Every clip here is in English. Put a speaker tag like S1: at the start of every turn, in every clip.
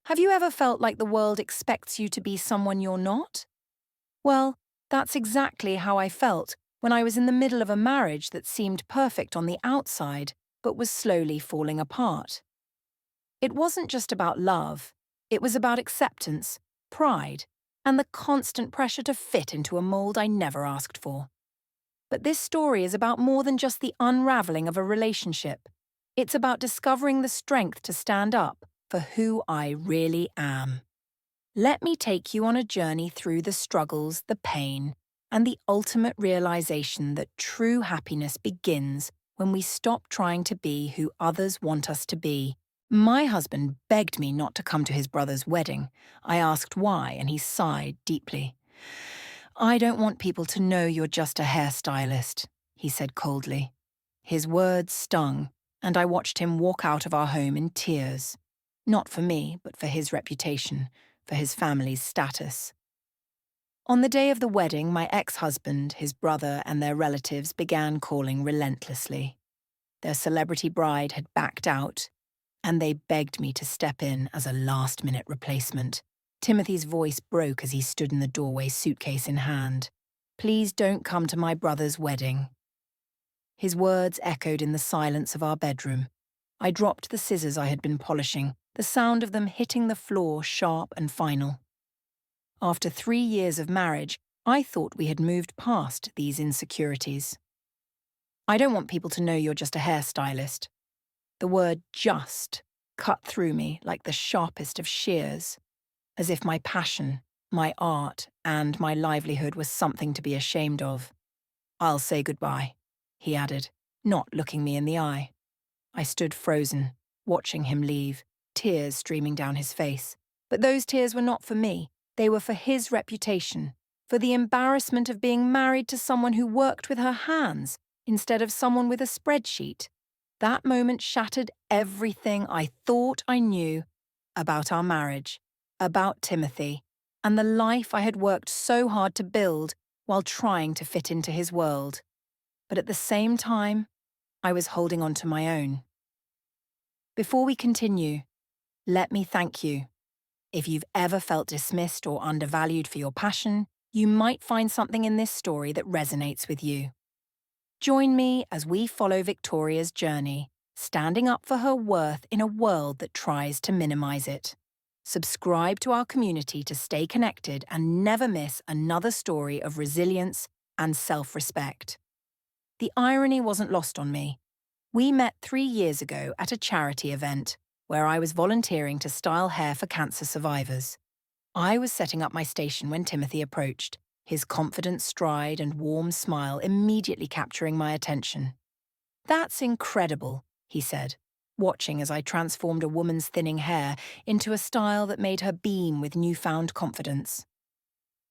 S1: Have you ever felt like the world expects you to be someone you're not? Well, that's exactly how I felt when I was in the middle of a marriage that seemed perfect on the outside, but was slowly falling apart. It wasn't just about love, it was about acceptance, pride, and the constant pressure to fit into a mold I never asked for. But this story is about more than just the unraveling of a relationship. It's about discovering the strength to stand up for who I really am. Let me take you on a journey through the struggles, the pain, and the ultimate realization that true happiness begins when we stop trying to be who others want us to be. My husband begged me not to come to his brother's wedding. I asked why, and he sighed deeply. "I don't want people to know you're just a hairstylist," he said coldly. His words stung, and I watched him walk out of our home in tears. Not for me, but for his reputation, for his family's status. On the day of the wedding, my ex-husband, his brother, and their relatives began calling relentlessly. Their celebrity bride had backed out, and they begged me to step in as a last-minute replacement. Timothy's voice broke as he stood in the doorway, suitcase in hand. "Please don't come to my brother's wedding." His words echoed in the silence of our bedroom. I dropped the scissors I had been polishing, the sound of them hitting the floor sharp and final. After 3 years of marriage, I thought we had moved past these insecurities. "I don't want people to know you're just a hairstylist." The word "just" cut through me like the sharpest of shears, as if my passion, my art, and my livelihood was something to be ashamed of. "I'll say goodbye," he added, not looking me in the eye. I stood frozen, watching him leave, tears streaming down his face. But those tears were not for me. They were for his reputation, for the embarrassment of being married to someone who worked with her hands instead of someone with a spreadsheet. That moment shattered everything I thought I knew about our marriage, about Timothy, and the life I had worked so hard to build while trying to fit into his world. But at the same time, I was holding on to my own. Before we continue, let me thank you. If you've ever felt dismissed or undervalued for your passion, you might find something in this story that resonates with you. Join me as we follow Victoria's journey, standing up for her worth in a world that tries to minimize it. Subscribe to our community to stay connected and never miss another story of resilience and self-respect. The irony wasn't lost on me. We met 3 years ago at a charity event where I was volunteering to style hair for cancer survivors. I was setting up my station when Timothy approached, his confident stride and warm smile immediately capturing my attention. "That's incredible," he said, watching as I transformed a woman's thinning hair into a style that made her beam with newfound confidence.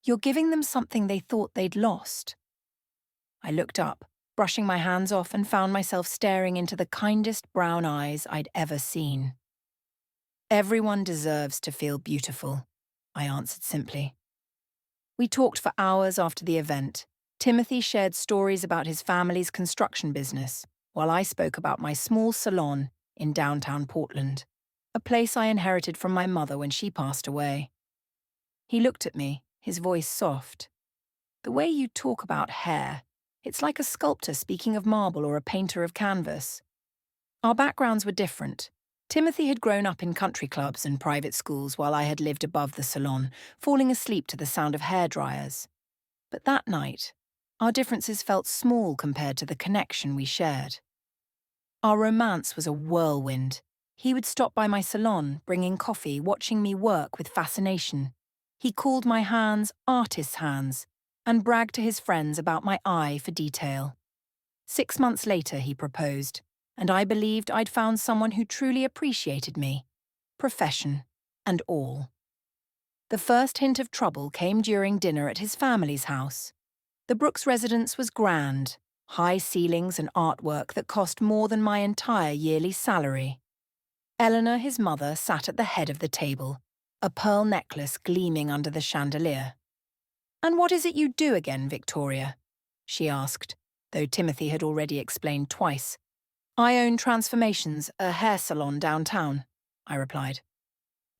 S1: "You're giving them something they thought they'd lost." I looked up, brushing my hands off, and found myself staring into the kindest brown eyes I'd ever seen. "Everyone deserves to feel beautiful," I answered simply. We talked for hours after the event. Timothy shared stories about his family's construction business, while I spoke about my small salon in downtown Portland, a place I inherited from my mother when she passed away. He looked at me, his voice soft. "The way you talk about hair, it's like a sculptor speaking of marble or a painter of canvas." Our backgrounds were different. Timothy had grown up in country clubs and private schools while I had lived above the salon, falling asleep to the sound of hairdryers. But that night, our differences felt small compared to the connection we shared. Our romance was a whirlwind. He would stop by my salon, bringing coffee, watching me work with fascination. He called my hands artist's hands and bragged to his friends about my eye for detail. 6 months later, he proposed, and I believed I'd found someone who truly appreciated me, profession and all. The first hint of trouble came during dinner at his family's house. The Brooks residence was grand, high ceilings and artwork that cost more than my entire yearly salary. Eleanor, his mother, sat at the head of the table, a pearl necklace gleaming under the chandelier. "And what is it you do again, Victoria?" she asked, though Timothy had already explained twice. "I own Transformations, a hair salon downtown," I replied.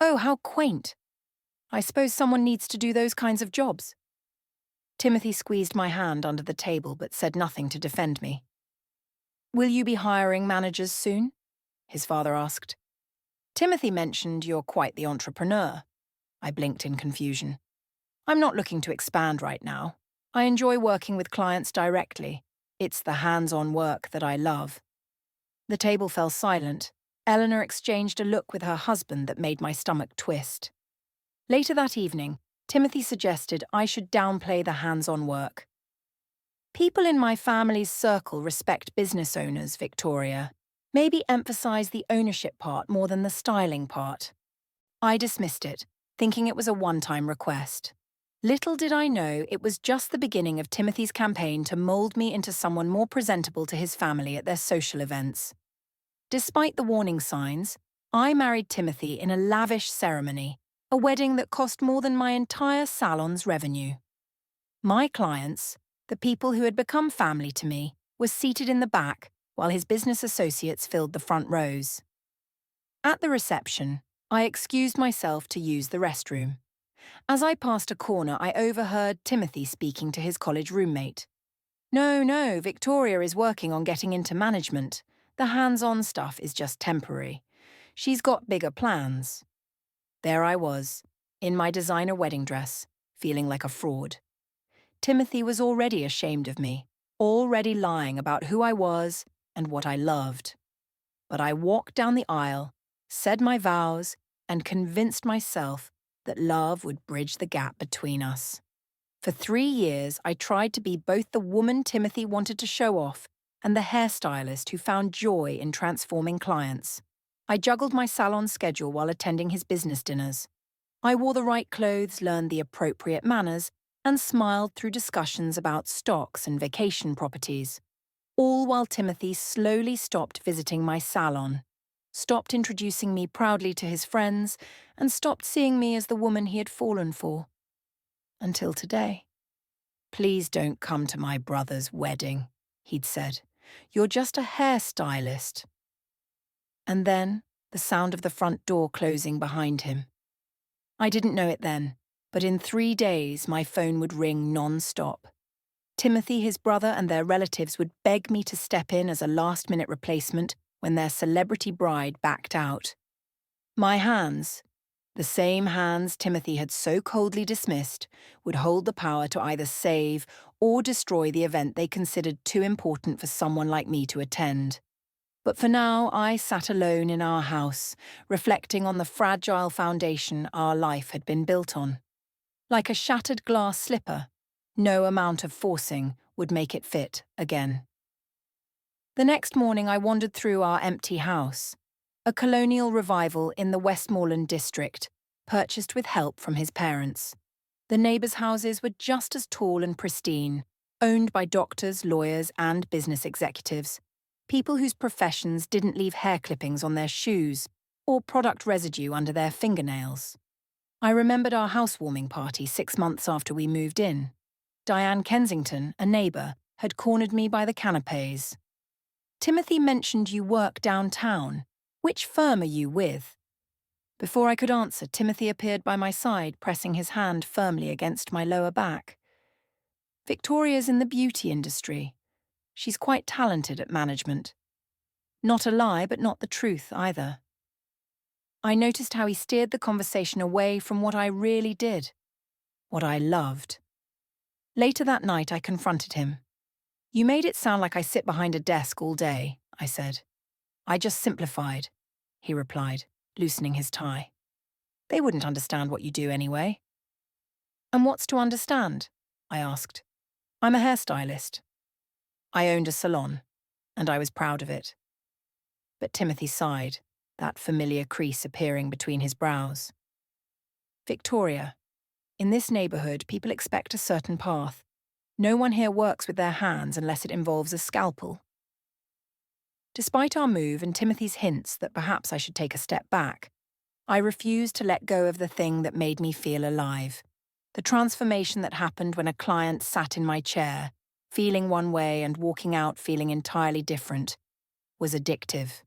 S1: Oh, how quaint. I suppose someone needs to do those kinds of jobs. Timothy squeezed my hand under the table but said nothing to defend me. Will you be hiring managers soon? His father asked. Timothy mentioned you're quite the entrepreneur. I blinked in confusion. I'm not looking to expand right now. I enjoy working with clients directly. It's the hands-on work that I love. The table fell silent. Eleanor exchanged a look with her husband that made my stomach twist. Later that evening, Timothy suggested I should downplay the hands-on work. People in my family's circle respect business owners, Victoria. Maybe emphasize the ownership part more than the styling part. I dismissed it, thinking it was a one-time request. Little did I know it was just the beginning of Timothy's campaign to mold me into someone more presentable to his family at their social events. Despite the warning signs, I married Timothy in a lavish ceremony, a wedding that cost more than my entire salon's revenue. My clients, the people who had become family to me, were seated in the back, while his business associates filled the front rows. At the reception, I excused myself to use the restroom. As I passed a corner, I overheard Timothy speaking to his college roommate. No, Victoria is working on getting into management. The hands-on stuff is just temporary. She's got bigger plans. There I was, in my designer wedding dress, feeling like a fraud. Timothy was already ashamed of me, already lying about who I was and what I loved. But I walked down the aisle, said my vows, and convinced myself that love would bridge the gap between us. For 3 years, I tried to be both the woman Timothy wanted to show off and the hairstylist who found joy in transforming clients. I juggled my salon schedule while attending his business dinners. I wore the right clothes, learned the appropriate manners, and smiled through discussions about stocks and vacation properties. All while Timothy slowly stopped visiting my salon, stopped introducing me proudly to his friends, and stopped seeing me as the woman he had fallen for. Until today. Please don't come to my brother's wedding, he'd said. You're just a hairstylist. And then, the sound of the front door closing behind him. I didn't know it then, but in 3 days my phone would ring non-stop. Timothy, his brother, and their relatives would beg me to step in as a last-minute replacement when their celebrity bride backed out. My hands, the same hands Timothy had so coldly dismissed, would hold the power to either save or destroy the event they considered too important for someone like me to attend. But for now, I sat alone in our house, reflecting on the fragile foundation our life had been built on. Like a shattered glass slipper, no amount of forcing would make it fit again. The next morning I wandered through our empty house, a colonial revival in the Westmoreland district, purchased with help from his parents. The neighbours' houses were just as tall and pristine, owned by doctors, lawyers, and business executives, people whose professions didn't leave hair clippings on their shoes or product residue under their fingernails. I remembered our housewarming party 6 months after we moved in. Diane Kensington, a neighbour, had cornered me by the canapes. Timothy mentioned you work downtown. Which firm are you with? Before I could answer, Timothy appeared by my side, pressing his hand firmly against my lower back. Victoria's in the beauty industry. She's quite talented at management. Not a lie, but not the truth either. I noticed how he steered the conversation away from what I really did, what I loved. Later that night, I confronted him. You made it sound like I sit behind a desk all day, I said. I just simplified, he replied, loosening his tie. They wouldn't understand what you do anyway. And what's to understand? I asked. I'm a hairstylist. I owned a salon, and I was proud of it. But Timothy sighed, that familiar crease appearing between his brows. Victoria, in this neighbourhood, people expect a certain path. No one here works with their hands unless it involves a scalpel. Despite our move and Timothy's hints that perhaps I should take a step back, I refused to let go of the thing that made me feel alive. The transformation that happened when a client sat in my chair, feeling one way and walking out feeling entirely different, was addictive.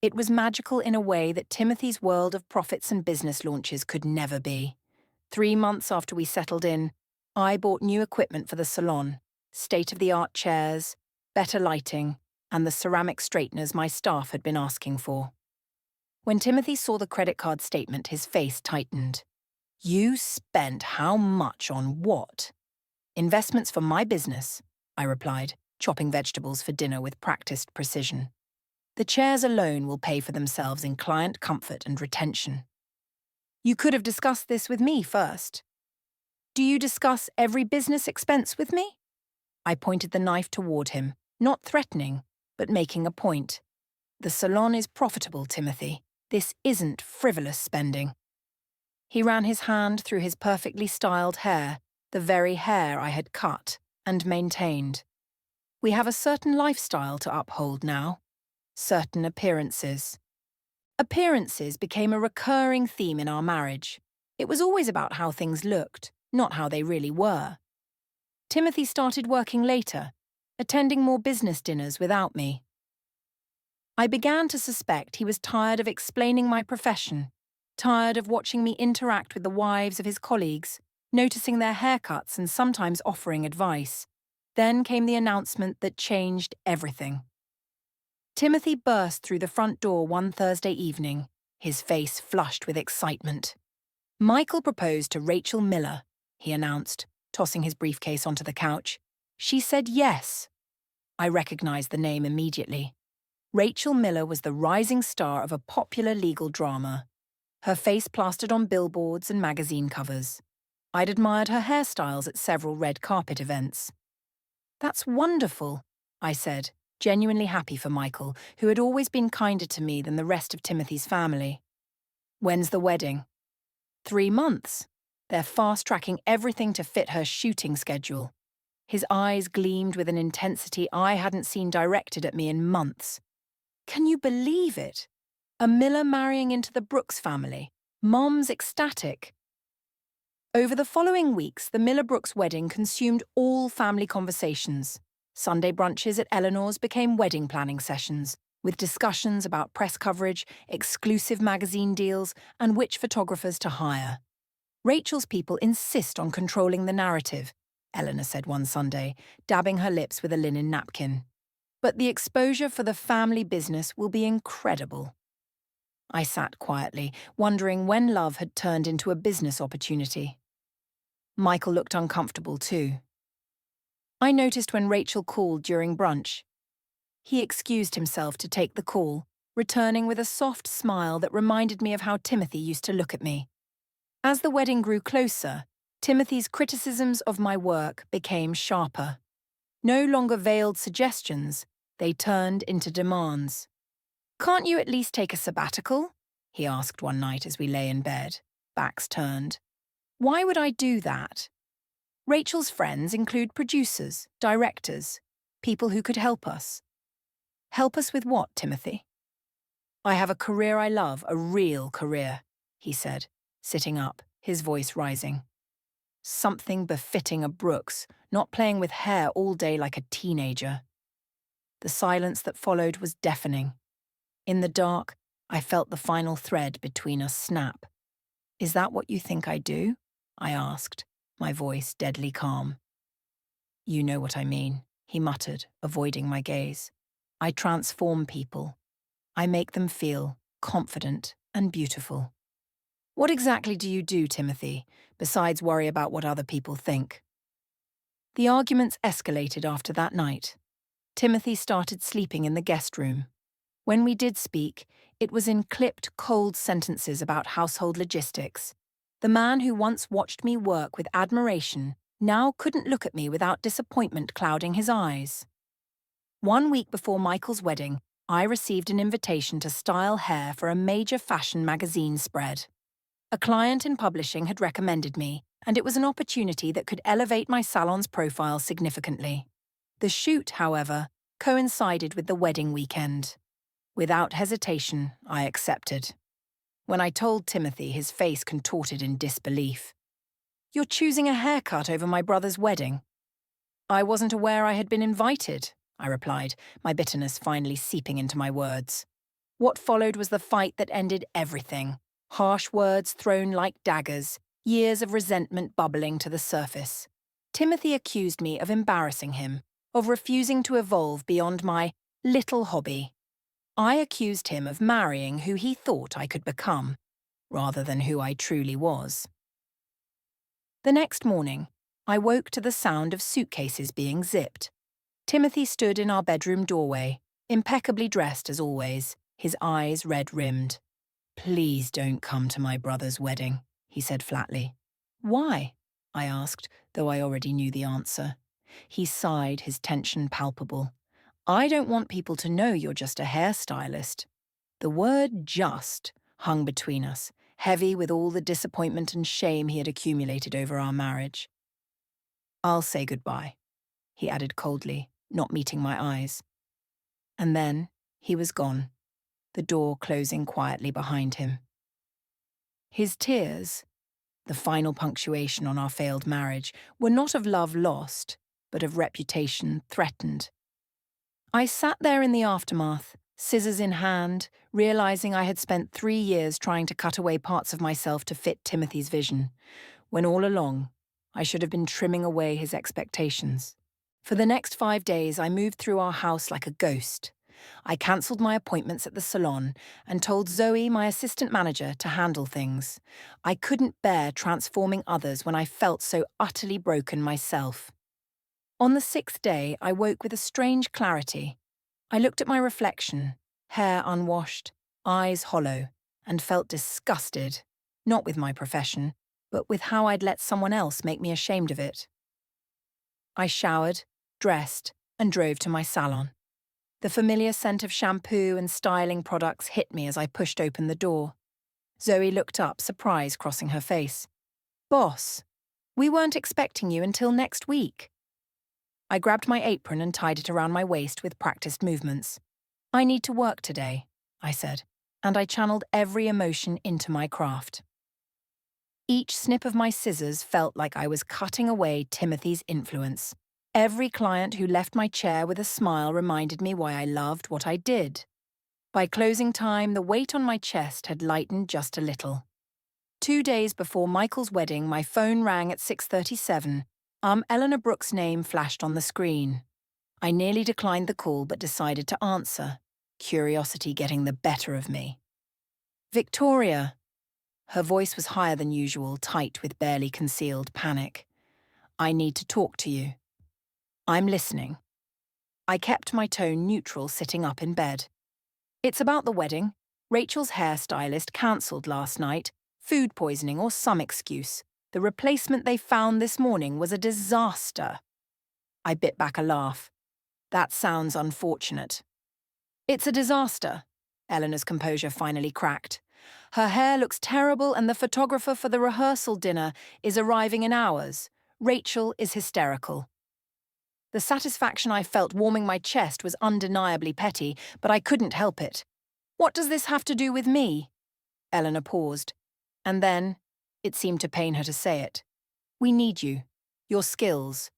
S1: It was magical in a way that Timothy's world of profits and business launches could never be. 3 months after we settled in, I bought new equipment for the salon, state-of-the-art chairs, better lighting, and the ceramic straighteners my staff had been asking for. When Timothy saw the credit card statement, his face tightened. "You spent how much on what?" "Investments for my business," I replied, chopping vegetables for dinner with practiced precision. "The chairs alone will pay for themselves in client comfort and retention." "You could have discussed this with me first." "Do you discuss every business expense with me?" I pointed the knife toward him, not threatening, but making a point. "The salon is profitable, Timothy. This isn't frivolous spending." He ran his hand through his perfectly styled hair, the very hair I had cut and maintained. "We have a certain lifestyle to uphold now. Certain appearances." Appearances became a recurring theme in our marriage. It was always about how things looked, not how they really were. Timothy started working later, attending more business dinners without me. I began to suspect he was tired of explaining my profession, tired of watching me interact with the wives of his colleagues, noticing their haircuts and sometimes offering advice. Then came the announcement that changed everything. Timothy burst through the front door one Thursday evening, his face flushed with excitement. "Michael proposed to Rachel Miller," he announced, tossing his briefcase onto the couch. "She said yes." I recognized the name immediately. Rachel Miller was the rising star of a popular legal drama, her face plastered on billboards and magazine covers. I'd admired her hairstyles at several red carpet events. "That's wonderful," I said, genuinely happy for Michael, who had always been kinder to me than the rest of Timothy's family. "When's the wedding?" 3 months. They're fast-tracking everything to fit her shooting schedule." His eyes gleamed with an intensity I hadn't seen directed at me in months. "Can you believe it? A Miller marrying into the Brooks family. Mom's ecstatic." Over the following weeks, the Miller-Brooks wedding consumed all family conversations. Sunday brunches at Eleanor's became wedding planning sessions, with discussions about press coverage, exclusive magazine deals, and which photographers to hire. "Rachel's people insist on controlling the narrative," Eleanor said one Sunday, dabbing her lips with a linen napkin. "But the exposure for the family business will be incredible." I sat quietly, wondering when love had turned into a business opportunity. Michael looked uncomfortable too. I noticed when Rachel called during brunch. He excused himself to take the call, returning with a soft smile that reminded me of how Timothy used to look at me. As the wedding grew closer, Timothy's criticisms of my work became sharper. No longer veiled suggestions, they turned into demands. "Can't you at least take a sabbatical?" he asked one night as we lay in bed, backs turned. "Why would I do that?" Rachel's friends include producers, directors, people who could help us. "Help us with what, Timothy?" "I have a career I love, a real career," he said, sitting up, his voice rising. Something befitting a Brooks, not playing with hair all day like a teenager. The silence that followed was deafening. In the dark, I felt the final thread between us snap. "Is that what you think I do?" I asked, my voice deadly calm. "You know what I mean," he muttered, avoiding my gaze. "I transform people. I make them feel confident and beautiful." "What exactly do you do, Timothy, besides worry about what other people think?" The arguments escalated after that night. Timothy started sleeping in the guest room. When we did speak, it was in clipped, cold sentences about household logistics. The man who once watched me work with admiration now couldn't look at me without disappointment clouding his eyes. 1 week before Michael's wedding, I received an invitation to style hair for a major fashion magazine spread. A client in publishing had recommended me, and it was an opportunity that could elevate my salon's profile significantly. The shoot, however, coincided with the wedding weekend. Without hesitation, I accepted. When I told Timothy, his face contorted in disbelief. "You're choosing a haircut over my brother's wedding?" "I wasn't aware I had been invited," I replied, my bitterness finally seeping into my words. What followed was the fight that ended everything. Harsh words thrown like daggers, years of resentment bubbling to the surface. Timothy accused me of embarrassing him, of refusing to evolve beyond my little hobby. I accused him of marrying who he thought I could become, rather than who I truly was. The next morning, I woke to the sound of suitcases being zipped. Timothy stood in our bedroom doorway, impeccably dressed as always, his eyes red-rimmed. "Please don't come to my brother's wedding," he said flatly. "Why?" I asked, though I already knew the answer. He sighed, his tension palpable. "I don't want people to know you're just a hairstylist." The word "just" hung between us, heavy with all the disappointment and shame he had accumulated over our marriage. "I'll say goodbye," he added coldly, not meeting my eyes. And then he was gone, the door closing quietly behind him. His tears, the final punctuation on our failed marriage, were not of love lost, but of reputation threatened. I sat there in the aftermath, scissors in hand, realizing I had spent 3 years trying to cut away parts of myself to fit Timothy's vision, when all along, I should have been trimming away his expectations. For the next 5 days, I moved through our house like a ghost. I cancelled my appointments at the salon and told Zoe, my assistant manager, to handle things. I couldn't bear transforming others when I felt so utterly broken myself. On the 6th day, I woke with a strange clarity. I looked at my reflection, hair unwashed, eyes hollow, and felt disgusted, not with my profession, but with how I'd let someone else make me ashamed of it. I showered, dressed, and drove to my salon. The familiar scent of shampoo and styling products hit me as I pushed open the door. Zoe looked up, surprise crossing her face. "Boss, we weren't expecting you until next week." I grabbed my apron and tied it around my waist with practiced movements. "I need to work today," I said, and I channeled every emotion into my craft. Each snip of my scissors felt like I was cutting away Timothy's influence. Every client who left my chair with a smile reminded me why I loved what I did. By closing time, the weight on my chest had lightened just a little. 2 days before Michael's wedding, my phone rang at 6:37. Eleanor Brooks' name flashed on the screen. I nearly declined the call but decided to answer, curiosity getting the better of me. "Victoria." Her voice was higher than usual, tight with barely concealed panic. "I need to talk to you." "I'm listening." I kept my tone neutral sitting up in bed. "It's about the wedding. Rachel's hairstylist cancelled last night. Food poisoning or some excuse. The replacement they found this morning was a disaster." I bit back a laugh. "That sounds unfortunate." "It's a disaster." Eleanor's composure finally cracked. "Her hair looks terrible and the photographer for the rehearsal dinner is arriving in hours. Rachel is hysterical." The satisfaction I felt warming my chest was undeniably petty, but I couldn't help it. "What does this have to do with me?" Eleanor paused. And then, it seemed to pain her to say it, "We need you. Your skills."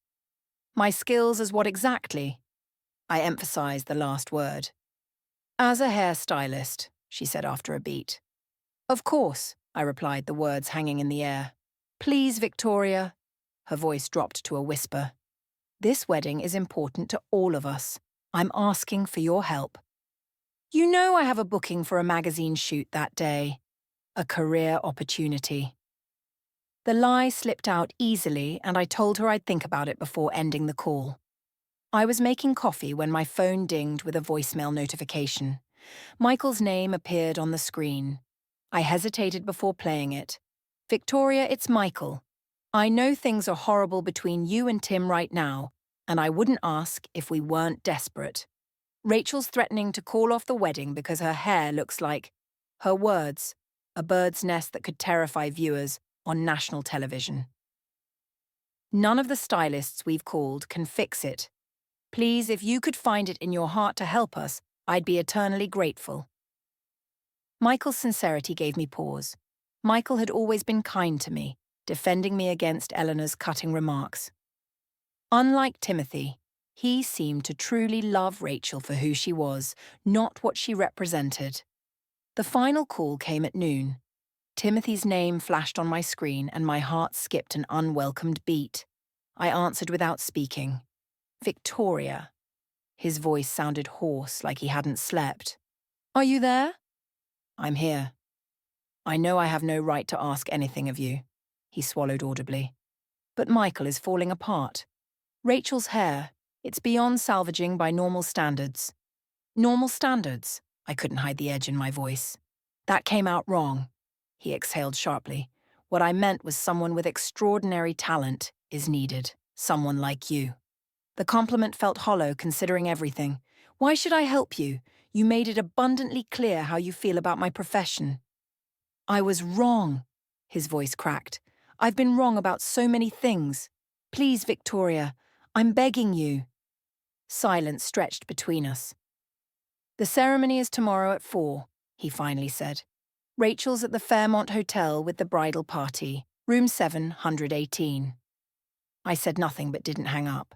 S1: "My skills as what exactly?" I emphasized the last word. "As a hairstylist," she said after a beat. "Of course," I replied, the words hanging in the air. "Please, Victoria." Her voice dropped to a whisper. "This wedding is important to all of us. I'm asking for your help. You know I have a booking for a magazine shoot that day. A career opportunity." The lie slipped out easily, and I told her I'd think about it before ending the call. I was making coffee when my phone dinged with a voicemail notification. Michael's name appeared on the screen. I hesitated before playing it. "Victoria, it's Michael. I know things are horrible between you and Tim right now, and I wouldn't ask if we weren't desperate. Rachel's threatening to call off the wedding because her hair looks like," her words, "a bird's nest that could terrify viewers on national television. None of the stylists we've called can fix it. Please, if you could find it in your heart to help us, I'd be eternally grateful." Michael's sincerity gave me pause. Michael had always been kind to me, defending me against Eleanor's cutting remarks. Unlike Timothy, he seemed to truly love Rachel for who she was, not what she represented. The final call came at noon. Timothy's name flashed on my screen and my heart skipped an unwelcomed beat. I answered without speaking. Victoria. His voice sounded hoarse, like he hadn't slept. Are you there? I'm here. I know I have no right to ask anything of you. He swallowed audibly. But Michael is falling apart. Rachel's hair. It's beyond salvaging by normal standards. Normal standards? I couldn't hide the edge in my voice. That came out wrong. He exhaled sharply. What I meant was someone with extraordinary talent is needed. Someone like you. The compliment felt hollow considering everything. Why should I help you? You made it abundantly clear how you feel about my profession. I was wrong. His voice cracked. I've been wrong about so many things. Please, Victoria, I'm begging you. Silence stretched between us. The ceremony is tomorrow at 4, he finally said. Rachel's at the Fairmont Hotel with the bridal party, room 718. I said nothing but didn't hang up.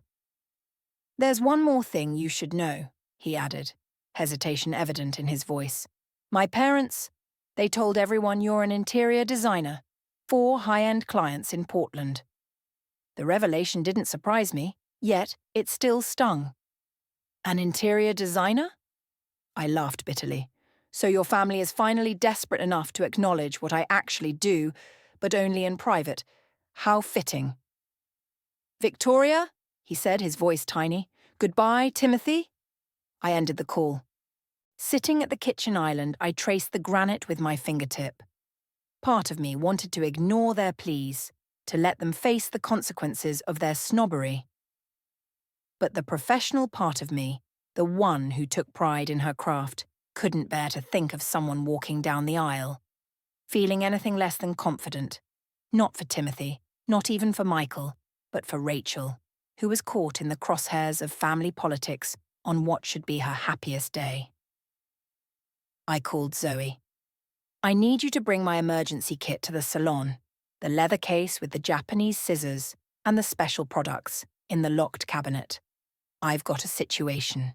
S1: There's one more thing you should know, he added, hesitation evident in his voice. My parents, they told everyone you're an interior designer, 4 high-end clients in Portland. The revelation didn't surprise me, yet it still stung. An interior designer? I laughed bitterly. So your family is finally desperate enough to acknowledge what I actually do, but only in private. How fitting. Victoria, he said, his voice tiny. Goodbye, Timothy. I ended the call. Sitting at the kitchen island, I traced the granite with my fingertip. Part of me wanted to ignore their pleas, to let them face the consequences of their snobbery. But the professional part of me, the one who took pride in her craft, couldn't bear to think of someone walking down the aisle, feeling anything less than confident. Not for Timothy, not even for Michael, but for Rachel, who was caught in the crosshairs of family politics on what should be her happiest day. I called Zoe. I need you to bring my emergency kit to the salon, the leather case with the Japanese scissors and the special products in the locked cabinet. I've got a situation.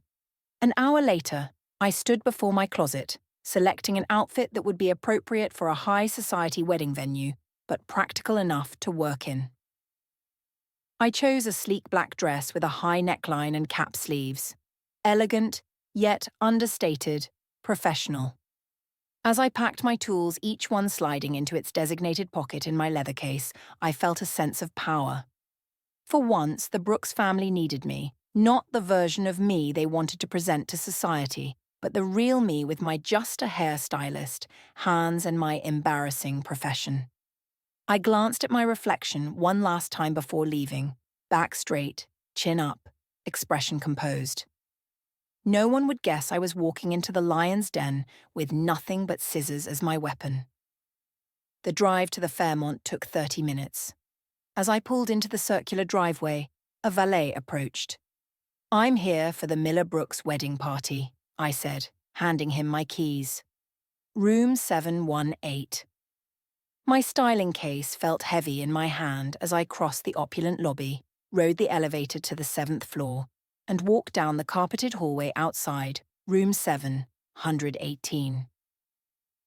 S1: An hour later, I stood before my closet, selecting an outfit that would be appropriate for a high society wedding venue, but practical enough to work in. I chose a sleek black dress with a high neckline and cap sleeves. Elegant, yet understated, professional. As I packed my tools, each one sliding into its designated pocket in my leather case, I felt a sense of power. For once, the Brooks family needed me, not the version of me they wanted to present to society, but the real me with my just a hairstylist, hands, and my embarrassing profession. I glanced at my reflection one last time before leaving, back straight, chin up, expression composed. No one would guess I was walking into the lion's den with nothing but scissors as my weapon. The drive to the Fairmont took 30 minutes. As I pulled into the circular driveway, a valet approached. I'm here for the Miller Brooks wedding party, I said, handing him my keys. Room 718. My styling case felt heavy in my hand as I crossed the opulent lobby, rode the elevator to the 7th floor, and walked down the carpeted hallway outside, room 718.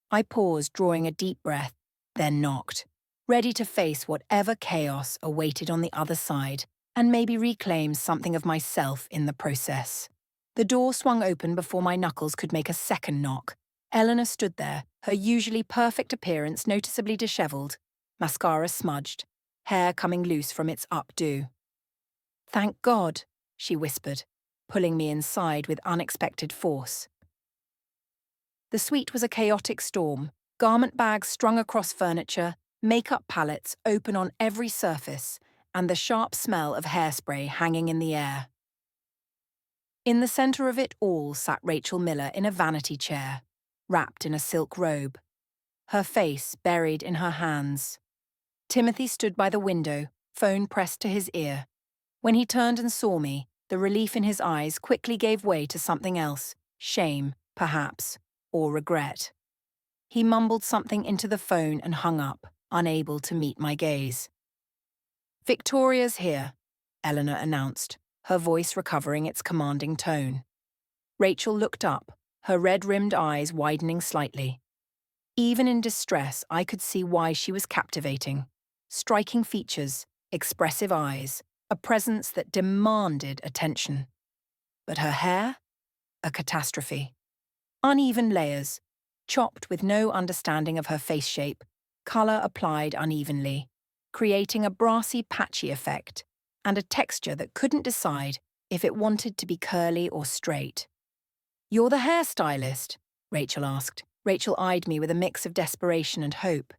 S1: I paused, drawing a deep breath, then knocked, ready to face whatever chaos awaited on the other side, and maybe reclaim something of myself in the process. The door swung open before my knuckles could make a second knock. Eleanor stood there, her usually perfect appearance noticeably dishevelled, mascara smudged, hair coming loose from its updo. Thank God, she whispered, pulling me inside with unexpected force. The suite was a chaotic storm, garment bags strung across furniture, makeup palettes open on every surface, and the sharp smell of hairspray hanging in the air. In the centre of it all sat Rachel Miller in a vanity chair, wrapped in a silk robe, her face buried in her hands. Timothy stood by the window, phone pressed to his ear. When he turned and saw me, the relief in his eyes quickly gave way to something else, shame, perhaps, or regret. He mumbled something into the phone and hung up, unable to meet my gaze. Victoria's here, Eleanor announced, her voice recovering its commanding tone. Rachel looked up, her red-rimmed eyes widening slightly, Even in distress, I could see why she was captivating. Striking features, expressive eyes, a presence that demanded attention. But her hair? A catastrophe. Uneven layers, chopped with no understanding of her face shape, colour applied unevenly, creating a brassy, patchy effect, and a texture that couldn't decide if it wanted to be curly or straight. "You're the hairstylist?" Rachel asked. Rachel eyed me with a mix of desperation and hope.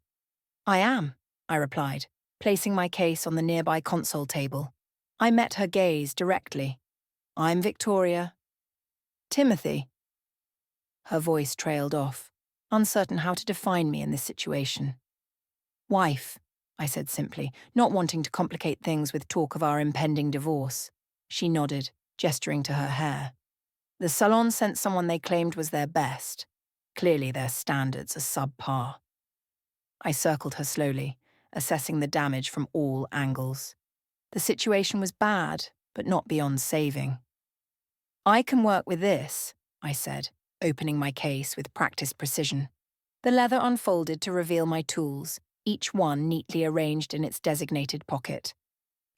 S1: "I am," I replied, placing my case on the nearby console table. I met her gaze directly. "I'm Victoria." "Timothy." Her voice trailed off, uncertain how to define me in this situation. "Wife," I said simply, not wanting to complicate things with talk of our impending divorce. She nodded, gesturing to her hair. The salon sent someone they claimed was their best. Clearly their standards are subpar. I circled her slowly, assessing the damage from all angles. The situation was bad, but not beyond saving. "I can work with this," I said, opening my case with practiced precision. The leather unfolded to reveal my tools, each one neatly arranged in its designated pocket.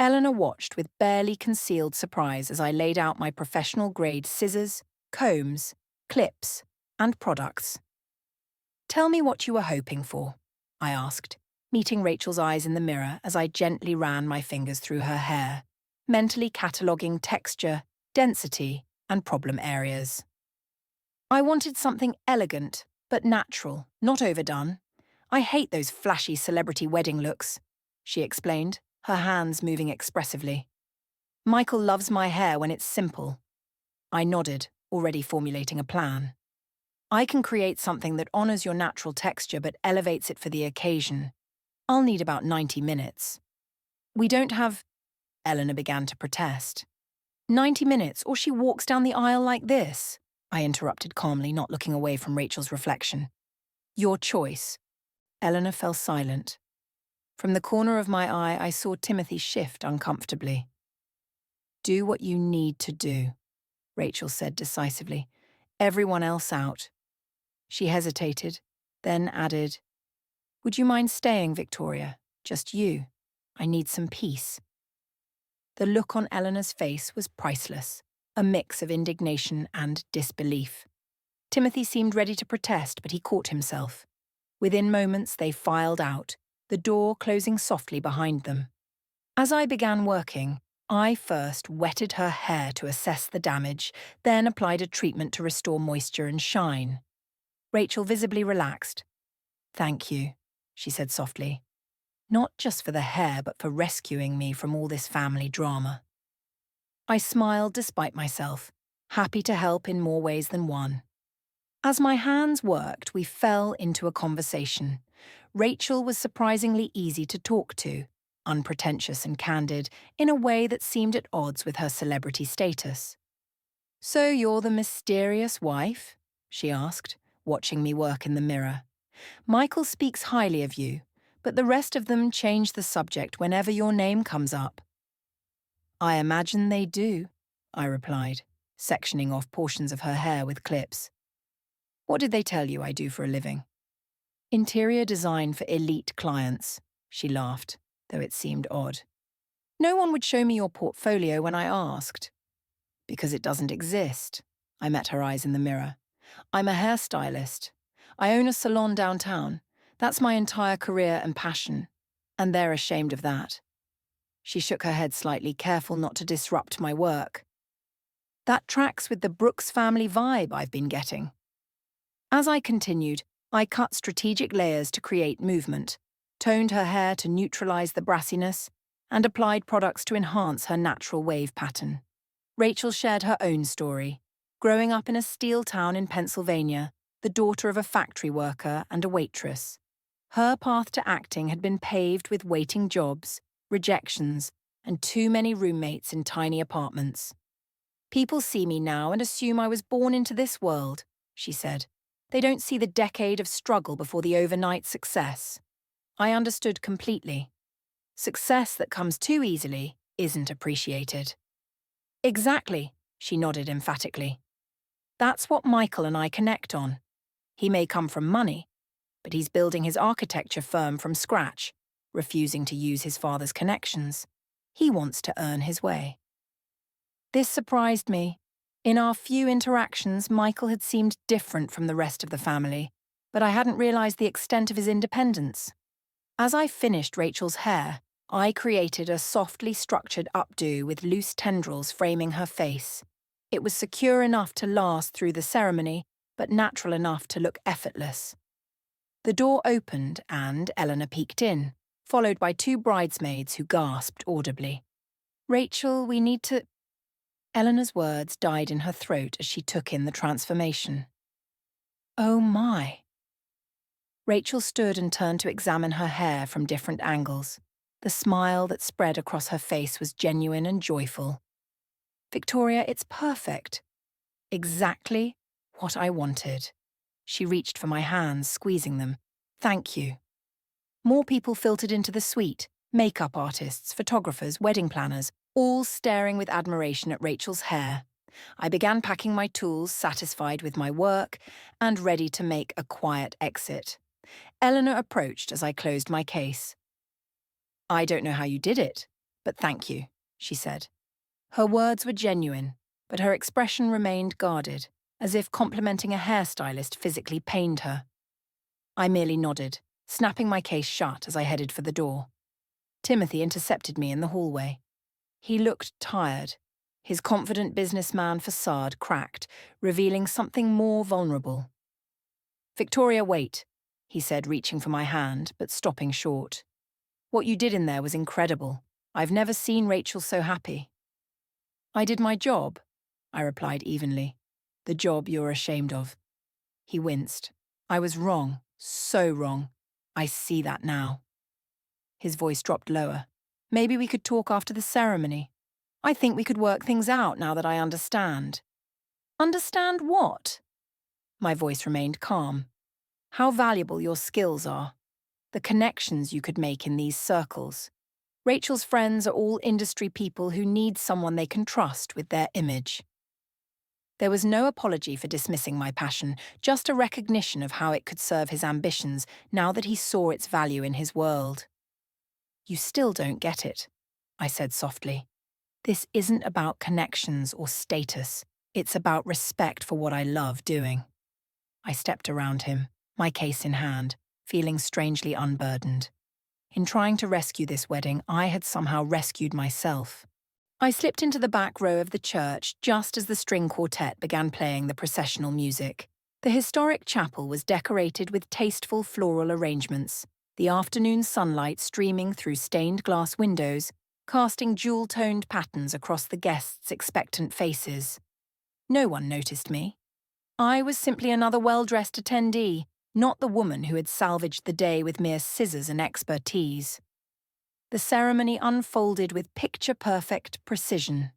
S1: Eleanor watched with barely concealed surprise as I laid out my professional-grade scissors, combs, clips, and products. "Tell me what you were hoping for," I asked, meeting Rachel's eyes in the mirror as I gently ran my fingers through her hair, mentally cataloguing texture, density, and problem areas. "I wanted something elegant, but natural, not overdone. I hate those flashy celebrity wedding looks," she explained, her hands moving expressively. "Michael loves my hair when it's simple." I nodded, already formulating a plan. "I can create something that honors your natural texture but elevates it for the occasion. I'll need about 90 minutes. "We don't have—" Eleanor began to protest. "90 minutes, or she walks down the aisle like this," I interrupted calmly, not looking away from Rachel's reflection. "Your choice." Eleanor fell silent. From the corner of my eye, I saw Timothy shift uncomfortably. "Do what you need to do," Rachel said decisively. "Everyone else out." She hesitated, then added, "Would you mind staying, Victoria? Just you. I need some peace." The look on Eleanor's face was priceless, a mix of indignation and disbelief. Timothy seemed ready to protest, but he caught himself. Within moments, they filed out, the door closing softly behind them. As I began working, I first wetted her hair to assess the damage, then applied a treatment to restore moisture and shine. Rachel visibly relaxed. "Thank you," she said softly. "Not just for the hair, but for rescuing me from all this family drama." I smiled despite myself, happy to help in more ways than one. As my hands worked, we fell into a conversation. Rachel was surprisingly easy to talk to, unpretentious and candid, in a way that seemed at odds with her celebrity status. "So you're the mysterious wife?" she asked, watching me work in the mirror. "Michael speaks highly of you, but the rest of them change the subject whenever your name comes up." "I imagine they do," I replied, sectioning off portions of her hair with clips. "What did they tell you I do for a living?" "Interior design for elite clients," she laughed, though it seemed odd. "No one would show me your portfolio when I asked." "Because it doesn't exist." I met her eyes in the mirror. "I'm a hairstylist. I own a salon downtown. That's my entire career and passion. And they're ashamed of that." She shook her head slightly, careful not to disrupt my work. "That tracks with the Brooks family vibe I've been getting." As I continued, I cut strategic layers to create movement, toned her hair to neutralize the brassiness, and applied products to enhance her natural wave pattern. Rachel shared her own story. Growing up in a steel town in Pennsylvania, the daughter of a factory worker and a waitress. Her path to acting had been paved with waiting jobs, rejections, and too many roommates in tiny apartments. "People see me now and assume I was born into this world," she said. "They don't see the decade of struggle before the overnight success." I understood completely. Success that comes too easily isn't appreciated. "Exactly," she nodded emphatically. "That's what Michael and I connect on. He may come from money, but he's building his architecture firm from scratch, refusing to use his father's connections. He wants to earn his way. This surprised me. In our few interactions, Michael had seemed different from the rest of the family, but I hadn't realized the extent of his independence. As I finished Rachel's hair, I created a softly structured updo with loose tendrils framing her face. It was secure enough to last through the ceremony, but natural enough to look effortless. The door opened and Eleanor peeked in, followed by two bridesmaids who gasped audibly. "Rachel, we need to—" Eleanor's words died in her throat as she took in the transformation. Oh my. Rachel stood and turned to examine her hair from different angles. The smile that spread across her face was genuine and joyful. "Victoria, it's perfect. Exactly what I wanted." She reached for my hands, squeezing them. "Thank you." More people filtered into the suite, makeup artists, photographers, wedding planners, all staring with admiration at Rachel's hair. I began packing my tools, satisfied with my work, and ready to make a quiet exit. Eleanor approached as I closed my case. "I don't know how you did it, but thank you," she said. Her words were genuine, but her expression remained guarded, as if complimenting a hairstylist physically pained her. I merely nodded, snapping my case shut as I headed for the door. Timothy intercepted me in the hallway. He looked tired, his confident businessman facade cracked, revealing something more vulnerable. "Victoria, wait," he said, reaching for my hand, but stopping short. "What you did in there was incredible. I've never seen Rachel so happy." "I did my job," I replied evenly. "The job you're ashamed of." He winced. "I was wrong, so wrong. I see that now." His voice dropped lower. "Maybe we could talk after the ceremony. I think we could work things out now that I understand." "Understand what?" My voice remained calm. "How valuable your skills are. The connections you could make in these circles. Rachel's friends are all industry people who need someone they can trust with their image." There was no apology for dismissing my passion, just a recognition of how it could serve his ambitions now that he saw its value in his world. "You still don't get it," I said softly. "This isn't about connections or status. It's about respect for what I love doing." I stepped around him, my case in hand, feeling strangely unburdened. In trying to rescue this wedding, I had somehow rescued myself. I slipped into the back row of the church just as the string quartet began playing the processional music. The historic chapel was decorated with tasteful floral arrangements, the afternoon sunlight streaming through stained glass windows, casting jewel-toned patterns across the guests' expectant faces. No one noticed me. I was simply another well-dressed attendee, not the woman who had salvaged the day with mere scissors and expertise. The ceremony unfolded with picture-perfect precision.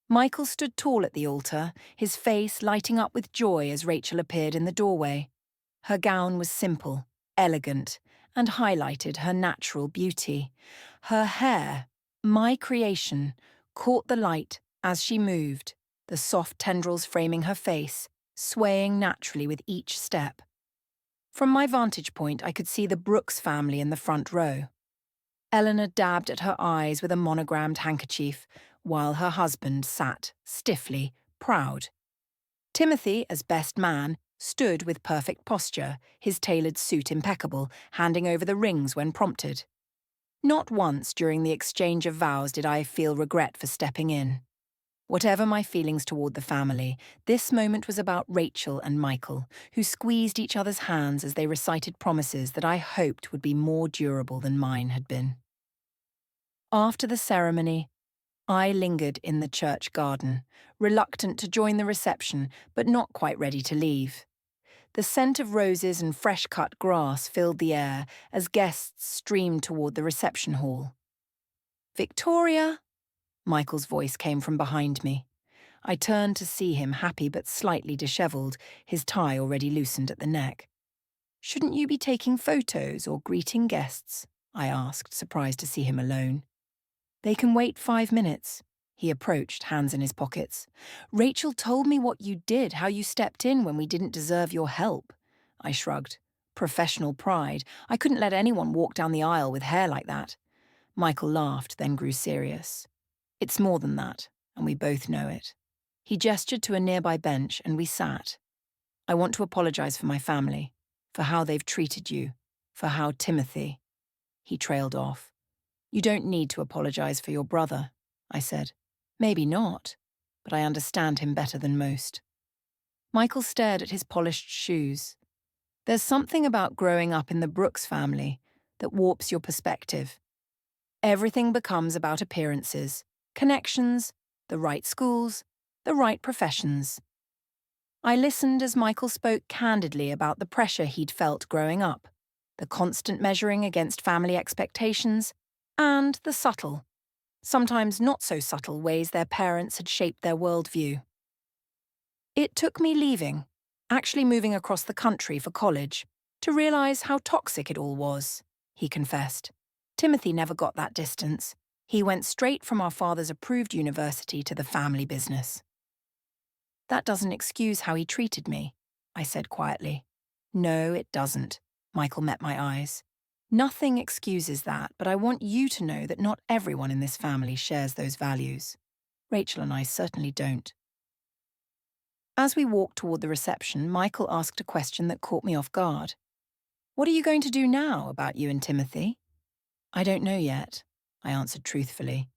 S1: Michael stood tall at the altar, his face lighting up with joy as Rachel appeared in the doorway. Her gown was simple, elegant, and highlighted her natural beauty. Her hair, my creation, caught the light as she moved, the soft tendrils framing her face, swaying naturally with each step. From my vantage point, I could see the Brooks family in the front row. Eleanor dabbed at her eyes with a monogrammed handkerchief, while her husband sat, stiffly, proud. Timothy, as best man, stood with perfect posture, his tailored suit impeccable, handing over the rings when prompted. Not once during the exchange of vows did I feel regret for stepping in. Whatever my feelings toward the family, this moment was about Rachel and Michael, who squeezed each other's hands as they recited promises that I hoped would be more durable than mine had been. After the ceremony, I lingered in the church garden, reluctant to join the reception, but not quite ready to leave. The scent of roses and fresh-cut grass filled the air as guests streamed toward the reception hall. "Victoria!" Michael's voice came from behind me. I turned to see him, happy but slightly dishevelled, his tie already loosened at the neck. "Shouldn't you be taking photos or greeting guests?" I asked, surprised to see him alone. "They can wait 5 minutes." He approached, hands in his pockets. "Rachel told me what you did, how you stepped in when we didn't deserve your help." I shrugged. Professional pride. I couldn't let anyone walk down the aisle with hair like that. Michael laughed, then grew serious. It's more than that, and we both know it. He gestured to a nearby bench, and we sat. I want to apologize for my family, for how they've treated you, for how Timothy... He trailed off. You don't need to apologize for your brother, I said. Maybe not, but I understand him better than most. Michael stared at his polished shoes. There's something about growing up in the Brooks family that warps your perspective. Everything becomes about appearances, connections, the right schools, the right professions. I listened as Michael spoke candidly about the pressure he'd felt growing up, the constant measuring against family expectations, and the subtle, sometimes not so subtle ways their parents had shaped their worldview. It took me leaving, actually moving across the country for college, to realize how toxic it all was, he confessed. Timothy never got that distance. He went straight from our father's approved university to the family business. That doesn't excuse how he treated me, I said quietly. No, it doesn't. Michael met my eyes. Nothing excuses that, but I want you to know that not everyone in this family shares those values. Rachel and I certainly don't. As we walked toward the reception, Michael asked a question that caught me off guard. What are you going to do now about you and Timothy? I don't know yet, I answered truthfully.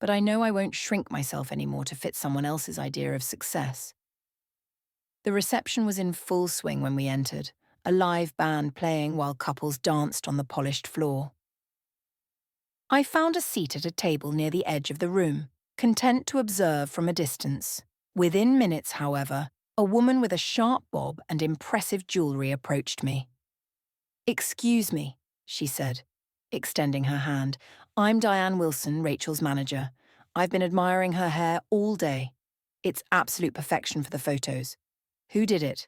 S1: But I know I won't shrink myself anymore to fit someone else's idea of success. The reception was in full swing when we entered, a live band playing while couples danced on the polished floor. I found a seat at a table near the edge of the room, content to observe from a distance. Within minutes, however, a woman with a sharp bob and impressive jewellery approached me. Excuse me, she said, extending her hand. I'm Diane Wilson, Rachel's manager. I've been admiring her hair all day. It's absolute perfection for the photos. Who did it?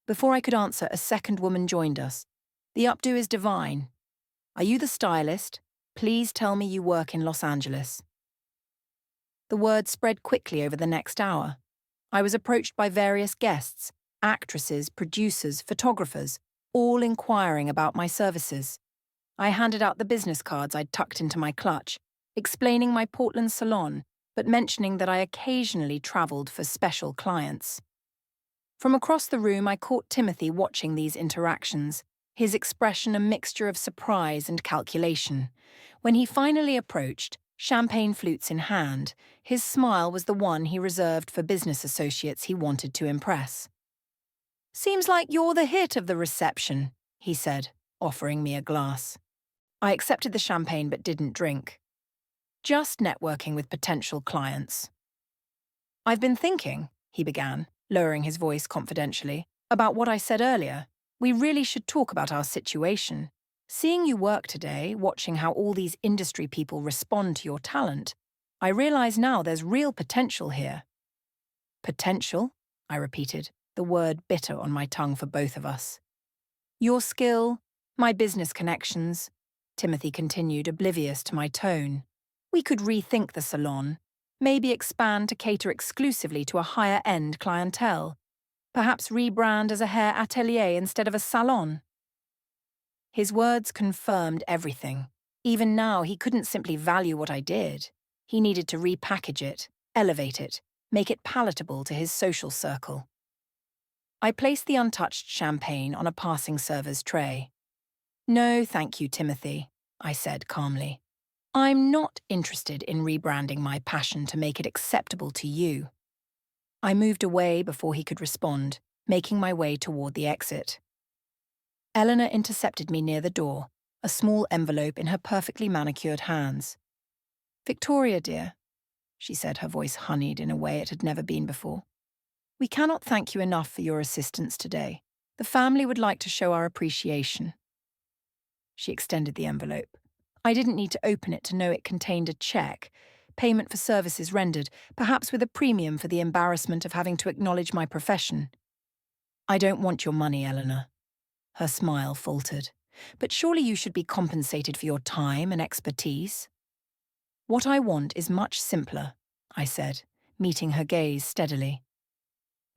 S1: Before I could answer, a second woman joined us. The updo is divine. Are you the stylist? Please tell me you work in Los Angeles. The word spread quickly over the next hour. I was approached by various guests, actresses, producers, photographers, all inquiring about my services. I handed out the business cards I'd tucked into my clutch, explaining my Portland salon, but mentioning that I occasionally travelled for special clients. From across the room, I caught Timothy watching these interactions, his expression a mixture of surprise and calculation. When he finally approached, champagne flutes in hand, his smile was the one he reserved for business associates he wanted to impress. Seems like you're the hit of the reception, he said, offering me a glass. I accepted the champagne but didn't drink. Just networking with potential clients. I've been thinking, he began, lowering his voice confidentially, about what I said earlier. We really should talk about our situation. Seeing you work today, watching how all these industry people respond to your talent, I realize now there's real potential here. Potential? I repeated, the word bitter on my tongue for both of us. Your skill, my business connections, Timothy continued, oblivious to my tone. We could rethink the salon, maybe expand to cater exclusively to a higher-end clientele, perhaps rebrand as a hair atelier instead of a salon. His words confirmed everything. Even now, he couldn't simply value what I did. He needed to repackage it, elevate it, make it palatable to his social circle. I placed the untouched champagne on a passing server's tray. No, thank you, Timothy, I said calmly. I'm not interested in rebranding my passion to make it acceptable to you. I moved away before he could respond, making my way toward the exit. Eleanor intercepted me near the door, a small envelope in her perfectly manicured hands. Victoria, dear, she said, her voice honeyed in a way it had never been before. We cannot thank you enough for your assistance today. The family would like to show our appreciation. She extended the envelope. I didn't need to open it to know it contained a check, payment for services rendered, perhaps with a premium for the embarrassment of having to acknowledge my profession. I don't want your money, Eleanor. Her smile faltered. But surely you should be compensated for your time and expertise. What I want is much simpler, I said, meeting her gaze steadily.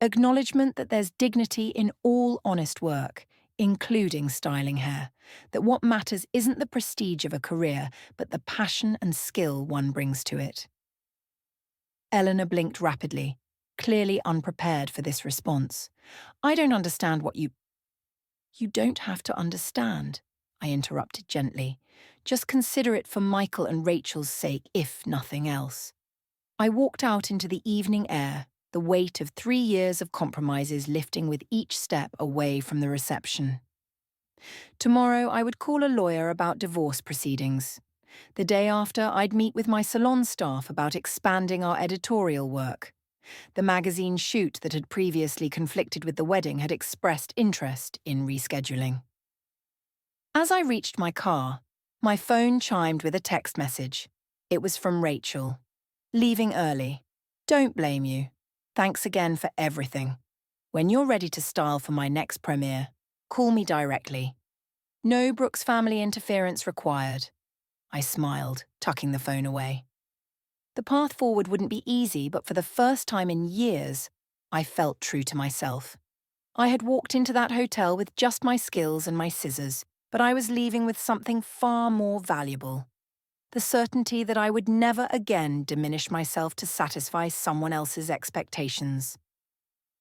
S1: Acknowledgement that there's dignity in all honest work, including styling hair, that what matters isn't the prestige of a career, but the passion and skill one brings to it. Eleanor blinked rapidly, clearly unprepared for this response. I don't understand what you... You don't have to understand, I interrupted gently. Just consider it for Michael and Rachel's sake, if nothing else. I walked out into the evening air, the weight of 3 years of compromises lifting with each step away from the reception. Tomorrow I would call a lawyer about divorce proceedings. The day after, I'd meet with my salon staff about expanding our editorial work. The magazine shoot that had previously conflicted with the wedding had expressed interest in rescheduling. As I reached my car, my phone chimed with a text message. It was from Rachel. Leaving early. Don't blame you. Thanks again for everything. When you're ready to style for my next premiere, call me directly. No Brooks family interference required. I smiled, tucking the phone away. The path forward wouldn't be easy, but for the first time in years, I felt true to myself. I had walked into that hotel with just my skills and my scissors, but I was leaving with something far more valuable. The certainty that I would never again diminish myself to satisfy someone else's expectations.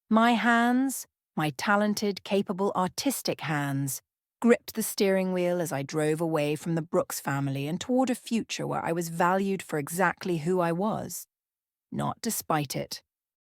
S1: My hands, my talented, capable, artistic hands, gripped the steering wheel as I drove away from the Brooks family and toward a future where I was valued for exactly who I was, not despite it.